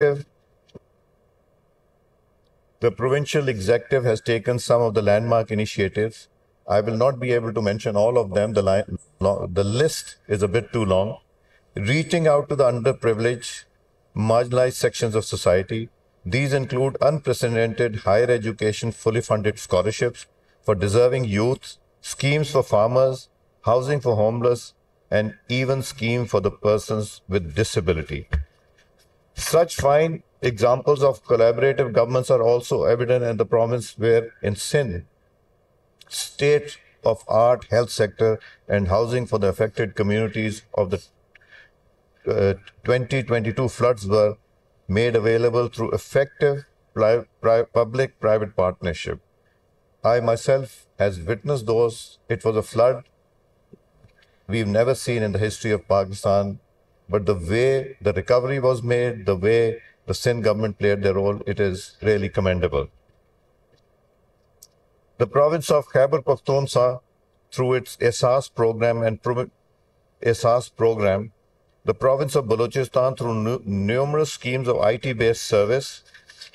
The provincial executive has taken some of the landmark initiatives. I will not be able to mention all of them. The list is a bit too long. Reaching out to the underprivileged, marginalized sections of society. These include unprecedented higher education fully funded scholarships for deserving youth, schemes for farmers, housing for homeless, and even scheme for the persons with disability. Such fine examples of collaborative governments are also evident in the province where in Sindh, state of art, health sector, and housing for the affected communities of the 2022 floods were made available through effective public-private partnership. I myself has witnessed those. It was a flood we've never seen in the history of Pakistan, but the way the recovery was made, the way the Sindh government played their role, it is really commendable. The province of Khyber Pakhtunkhwa, through its Ehsaas program the province of Balochistan, through numerous schemes of IT-based service,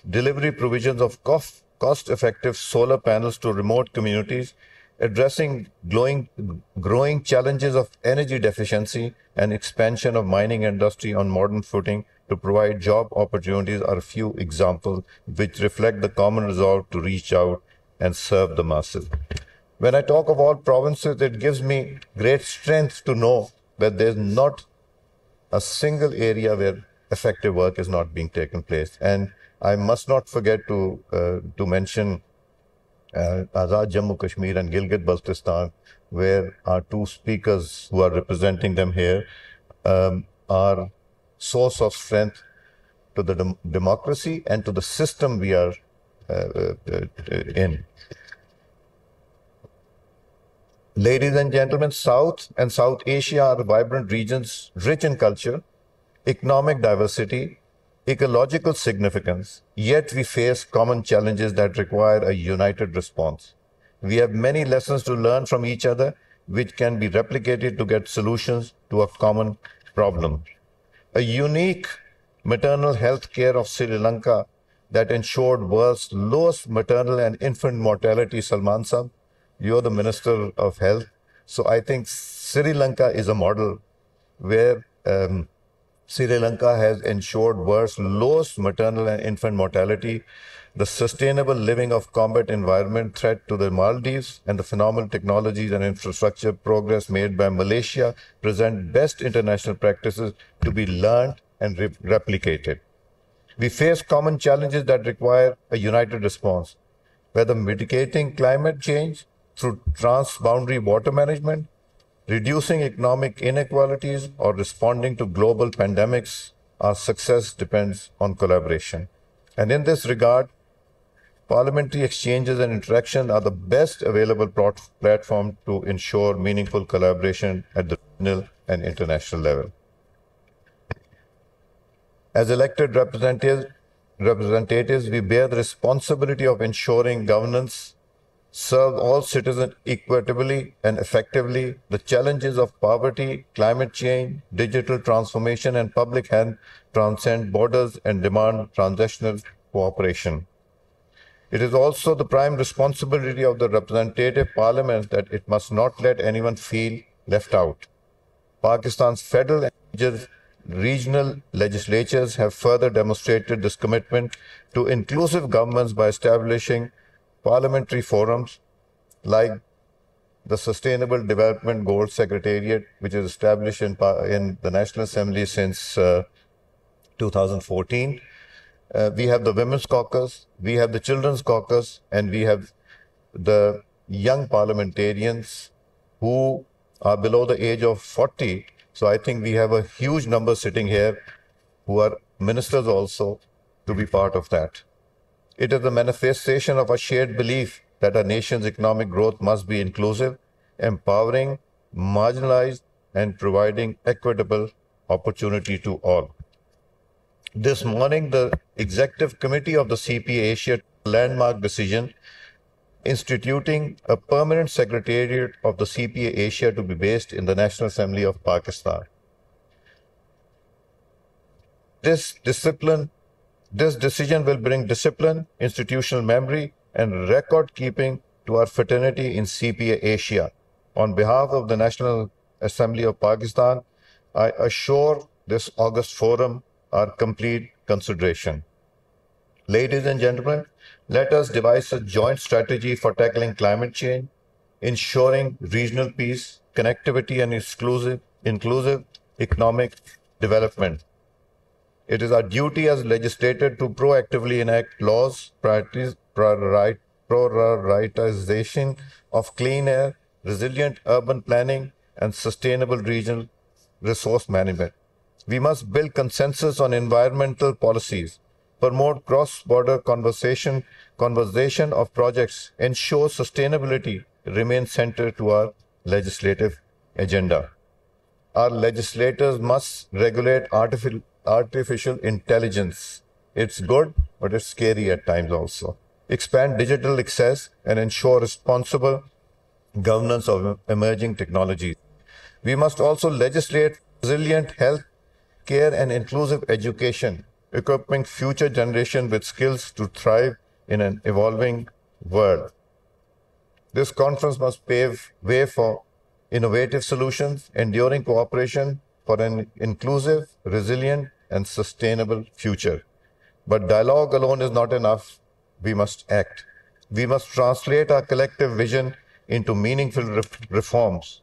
delivery provisions of cost-effective solar panels to remote communities, addressing growing challenges of energy deficiency and expansion of mining industry on modern footing to provide job opportunities are a few examples which reflect the common resolve to reach out and serve the masses. When I talk of all provinces, it gives me great strength to know that there's not a single area where effective work is not being taken place. And I must not forget to mention Azad Jammu Kashmir and Gilgit Baltistan, where our two speakers who are representing them here are source of strength to the democracy and to the system we are in. Ladies and gentlemen, South and South Asia are vibrant regions rich in culture, economic diversity, ecological significance, yet we face common challenges that require a united response. We have many lessons to learn from each other, which can be replicated to get solutions to a common problem. A unique maternal health care of Sri Lanka that ensured world's lowest maternal and infant mortality. Salman Sahib, you're the Minister of Health. So I think Sri Lanka is a model where Sri Lanka has ensured world's lowest maternal and infant mortality, the sustainable living of combat environment threat to the Maldives, and the phenomenal technologies and infrastructure progress made by Malaysia present best international practices to be learned and replicated. We face common challenges that require a united response, whether mitigating climate change through transboundary water management, reducing economic inequalities, or responding to global pandemics. Our success depends on collaboration. And in this regard, parliamentary exchanges and interaction are the best available platform to ensure meaningful collaboration at the regional and international level. As elected representatives, we bear the responsibility of ensuring governance serve all citizens equitably and effectively. The challenges of poverty, climate change, digital transformation, and public health transcend borders and demand transnational cooperation. It is also the prime responsibility of the representative parliament that it must not let anyone feel left out. Pakistan's federal and regional legislatures have further demonstrated this commitment to inclusive governments by establishing parliamentary forums like the Sustainable Development Goals Secretariat, which is established in the National Assembly since 2014. We have the Women's Caucus, we have the Children's Caucus, and we have the young parliamentarians who are below the age of 40. So I think we have a huge number sitting here who are ministers also to be part of that. It is a manifestation of a shared belief that our nation's economic growth must be inclusive, empowering, marginalized, and providing equitable opportunity to all. This morning, the Executive Committee of the CPA issued a landmark decision instituting a permanent secretariat of the CPA Asia to be based in the National Assembly of Pakistan. This discipline This decision will bring discipline, institutional memory, and record keeping to our fraternity in CPA Asia. On behalf of the National Assembly of Pakistan, I assure this August forum our complete consideration. Ladies and gentlemen, let us devise a joint strategy for tackling climate change, ensuring regional peace, connectivity, and inclusive economic development. It is our duty as legislators to proactively enact laws, prioritization of clean air, resilient urban planning, and sustainable regional resource management. We must build consensus on environmental policies, promote cross-border conversation of projects, ensure sustainability remains central to our legislative agenda. Our legislators must regulate artificial intelligence. It's good, but it's scary at times also. Expand digital access and ensure responsible governance of emerging technologies. We must also legislate resilient health care and inclusive education, equipping future generations with skills to thrive in an evolving world. This conference must pave way for innovative solutions, enduring cooperation for an inclusive, resilient, and sustainable future. But dialogue alone is not enough. We must act. We must translate our collective vision into meaningful reforms.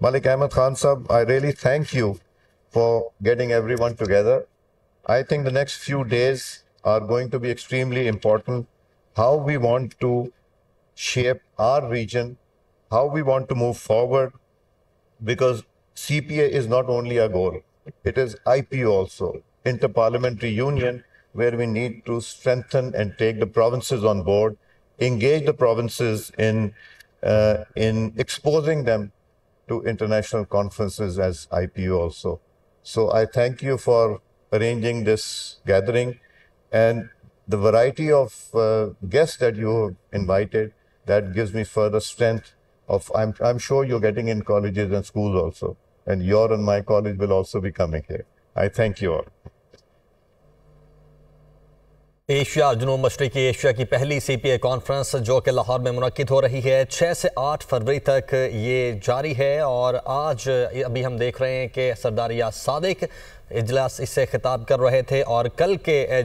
Malik Ahmed Khan Sahab, I really thank you for getting everyone together. I think the next few days are going to be extremely important. How we want to shape our region, how we want to move forward, because CPA is not only a goal, it is IPU also, Interparliamentary Union, where we need to strengthen and take the provinces on board, engage the provinces in exposing them to international conferences as IPU also. So I thank you for arranging this gathering, and the variety of guests that you have invited, that gives me further strength of, I'm sure you're getting in colleges and schools also, and your and my college will also be coming here. I thank you all. Asia जनूब मशरक़ी Asia की पहली CPA conference जो कि लाहौर में मुनक्किद हो रही है 6 से 8 फरवरी तक ये जारी है। और आज अभी हम देख रहे हैं कि सरदार अयाज सादिक इजलास इससे खिताब कर रहे थे, और कल के